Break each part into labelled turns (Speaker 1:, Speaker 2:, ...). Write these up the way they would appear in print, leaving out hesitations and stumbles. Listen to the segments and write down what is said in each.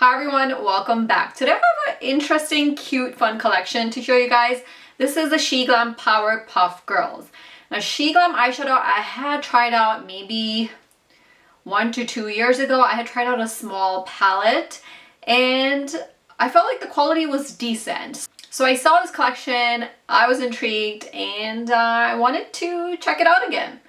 Speaker 1: Hi everyone, welcome back. Today I have an interesting, cute, fun collection to show you guys. This is the SHEGLAM Powerpuff Girls. Now SHEGLAM eyeshadow I had tried out maybe 1 to 2 years ago. I had tried out a small palette and I felt like the quality was decent. So I saw this collection, I was intrigued, and I wanted to check it out again.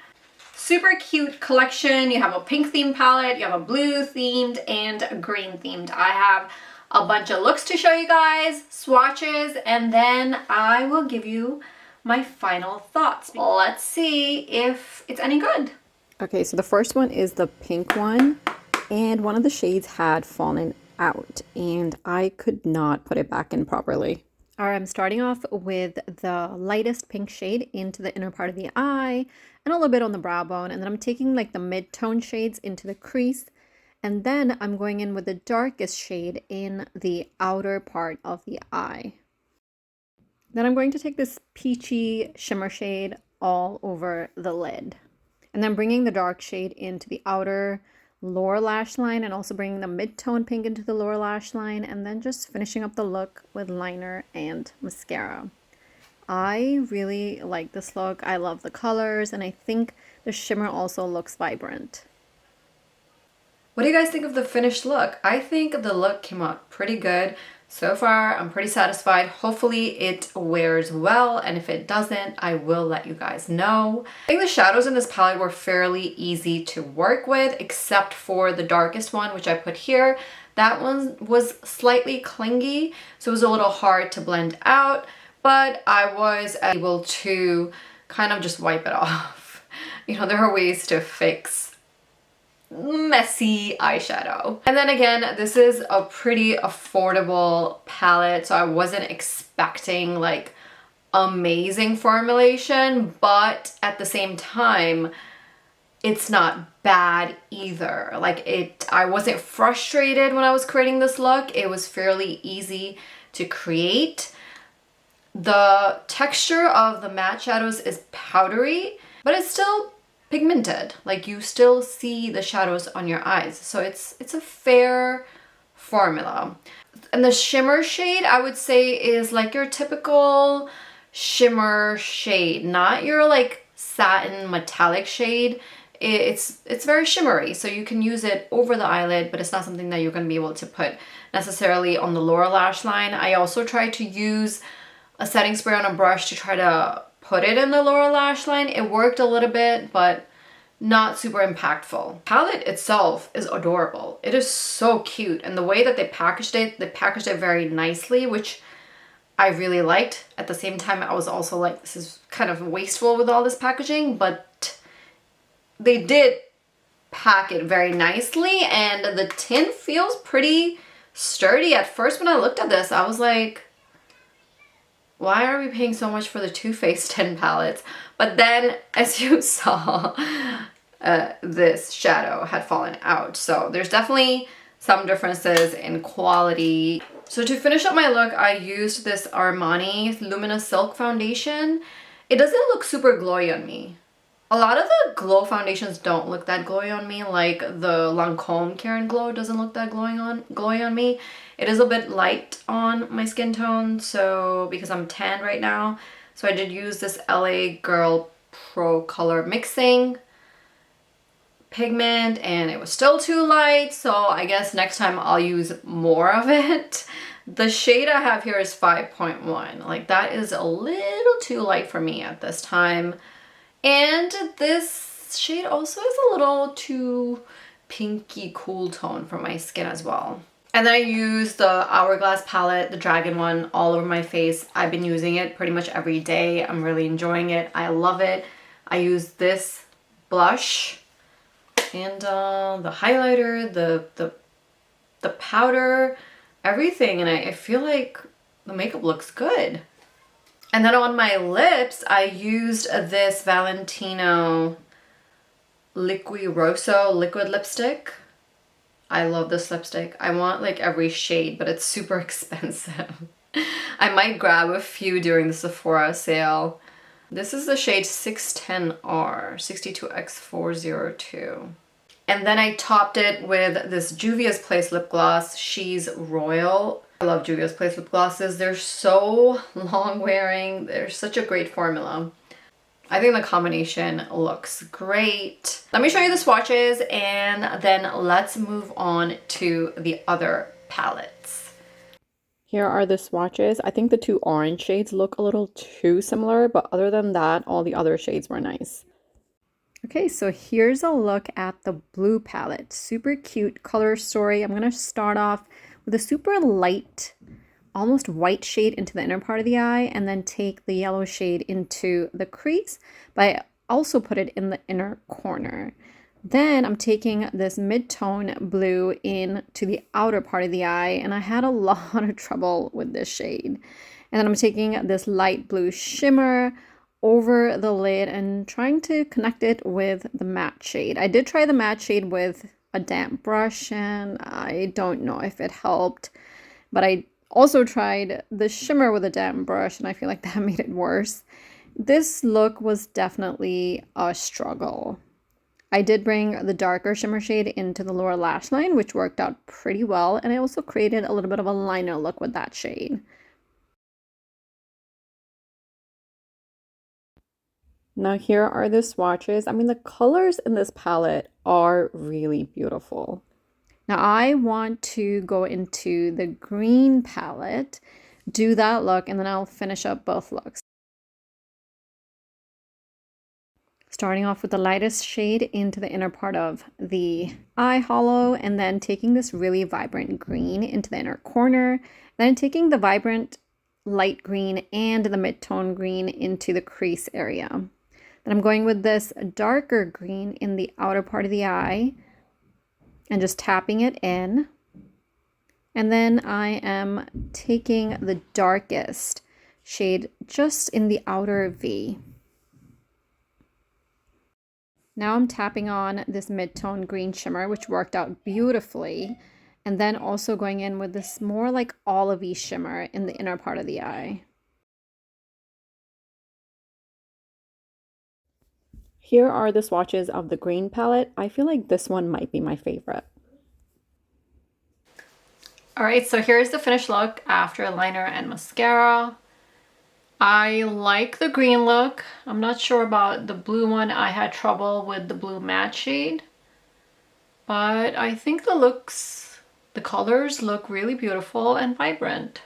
Speaker 1: Super cute collection. You have a pink themed palette, you have a blue themed, and a green themed. I have a bunch of looks to show you guys, swatches, and then I will give you my final thoughts. Let's see if it's any good.
Speaker 2: Okay, so the first one is the pink one, and one of the shades had fallen out and I could not put it back in properly. All right, I'm starting off with the lightest pink shade into the inner part of the eye and a little bit on the brow bone, and then I'm taking like the mid-tone shades into the crease, and then I'm going in with the darkest shade in the outer part of the eye. Then I'm going to take this peachy shimmer shade all over the lid, and then bringing the dark shade into the outer lower lash line, and also bringing the mid-tone pink into the lower lash line, and then just finishing up the look with liner and mascara. I really like this look. I love the colors, and I think the shimmer also looks vibrant.
Speaker 1: What do you guys think of the finished look? I think the look came out pretty good. So far, I'm pretty satisfied. Hopefully it wears well, and if it doesn't, I will let you guys know. I think the shadows in this palette were fairly easy to work with, except for the darkest one, which I put here. That one was slightly clingy, so it was a little hard to blend out, but I was able to kind of just wipe it off. You know, there are ways to fix messy eyeshadow. And then again, this is a pretty affordable palette, so I wasn't expecting like amazing formulation, but at the same time it's not bad either. I wasn't frustrated when I was creating this look. It was fairly easy to create. The texture of the matte shadows is powdery, but it's still pigmented. Like, you still see the shadows on your eyes, so it's a fair formula. And the shimmer shade, I would say, is like your typical shimmer shade, not your like satin metallic shade. It's very shimmery, so you can use it over the eyelid, but it's not something that you're going to be able to put necessarily on the lower lash line. I also tried to use a setting spray on a brush to try to put it in the lower lash line. It worked a little bit, but not super impactful. Palette itself is adorable. It is so cute, and the way that they packaged it very nicely, which I really liked. At the same time, I was also like, this is kind of wasteful with all this packaging, but they did pack it very nicely, and the tin feels pretty sturdy. At first when I looked at this, I was like, why are we paying so much for the Too Faced tin palettes? But then, as you saw, this shadow had fallen out. So there's definitely some differences in quality. So to finish up my look, I used this Armani Luminous Silk Foundation. It doesn't look super glowy on me. A lot of the glow foundations don't look that glowy on me, like the Lancome Karen Glow doesn't look that glowy on me. It is a bit light on my skin tone, so because I'm tan right now. So I did use this LA Girl Pro Color Mixing pigment, and it was still too light, so I guess next time I'll use more of it. The shade I have here is 5.1. Like, that is a little too light for me at this time. And this shade also is a little too pinky cool tone for my skin as well. And then I used the Hourglass palette, the dragon one, all over my face. I've been using it pretty much every day. I'm really enjoying it. I love it. I used this blush and the highlighter, the powder, everything. And I feel like the makeup looks good. And then on my lips, I used this Valentino Liqui Rosso liquid lipstick. I love this lipstick. I want like every shade, but it's super expensive. I might grab a few during the Sephora sale. This is the shade 610R, 62X402. And then I topped it with this Juvia's Place lip gloss. She's Royal. I love Juvia's Place lip glosses. They're so long wearing. They're such a great formula. I think the combination looks great. Let me show you the swatches and then let's move on to the other palettes.
Speaker 2: Here are the swatches. I think the two orange shades look a little too similar, but other than that, all the other shades were nice. Okay, so here's a look at the blue palette. Super cute color story. I'm going to start off with a super light, almost white shade into the inner part of the eye, and then take the yellow shade into the crease, but I also put it in the inner corner. Then I'm taking this mid-tone blue into the outer part of the eye, and I had a lot of trouble with this shade. And then I'm taking this light blue shimmer over the lid and trying to connect it with the matte shade. I did try the matte shade with a damp brush, and I don't know if it helped, but I also tried the shimmer with a damp brush, and I feel like that made it worse. This look was definitely a struggle. I did bring the darker shimmer shade into the lower lash line, which worked out pretty well, and I also created a little bit of a liner look with that shade. Now here are the swatches. I mean, the colors in this palette are really beautiful. Now I want to go into the green palette, do that look, and then I'll finish up both looks. Starting off with the lightest shade into the inner part of the eye hollow, and then taking this really vibrant green into the inner corner, then taking the vibrant light green and the mid-tone green into the crease area. Then I'm going with this darker green in the outer part of the eye and just tapping it in. And then I am taking the darkest shade just in the outer V. Now I'm tapping on this mid-tone green shimmer, which worked out beautifully. And then also going in with this more like olivey shimmer in the inner part of the eye. Here are the swatches of the green palette. I feel like this one might be my favorite.
Speaker 1: All right, so here's the finished look after liner and mascara. I like the green look. I'm not sure about the blue one. I had trouble with the blue matte shade. But I think the colors look really beautiful and vibrant.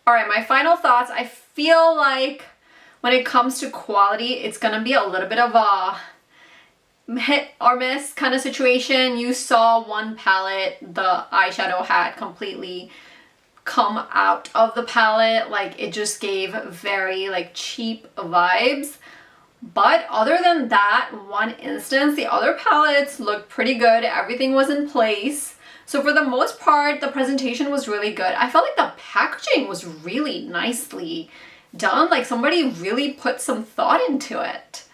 Speaker 1: All right, my final thoughts. I feel like when it comes to quality, it's gonna be a little bit of a hit or miss kind of situation. You saw one palette, the eyeshadow had completely come out of the palette. Like it just gave very like cheap vibes. But other than that one instance, the other palettes looked pretty good. Everything was in place. So for the most part, the presentation was really good. I felt like the packaging was really nicely done. Like somebody really put some thought into it.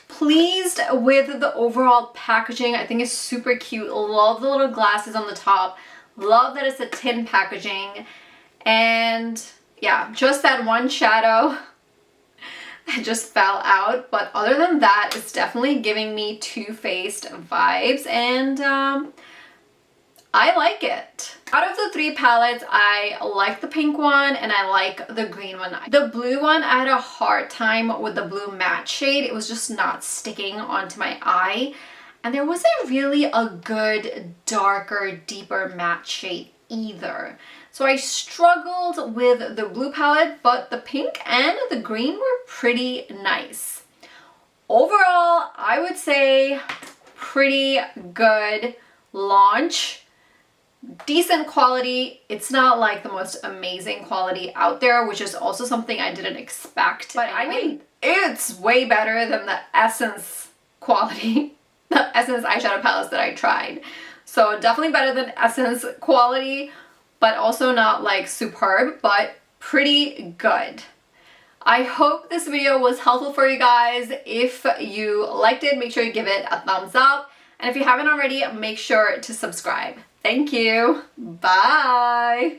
Speaker 1: Pleased with the overall packaging. I think it's super cute. Love the little glasses on the top. Love that it's a tin packaging. And yeah, just that one shadow that just fell out. But other than that, it's definitely giving me Too Faced vibes. And I like it. Out of the three palettes, I like the pink one and I like the green one. The blue one, I had a hard time with the blue matte shade. It was just not sticking onto my eye. And there wasn't really a good, darker, deeper matte shade either. So I struggled with the blue palette, but the pink and the green were pretty nice. Overall, I would say pretty good launch. Decent quality. It's not like the most amazing quality out there, which is also something I didn't expect. But I mean, it's way better than the Essence quality, the Essence eyeshadow palettes that I tried. So definitely better than Essence quality, but also not like superb, but pretty good. I hope this video was helpful for you guys. If you liked it, make sure you give it a thumbs up. And if you haven't already, make sure to subscribe. Thank you. Bye.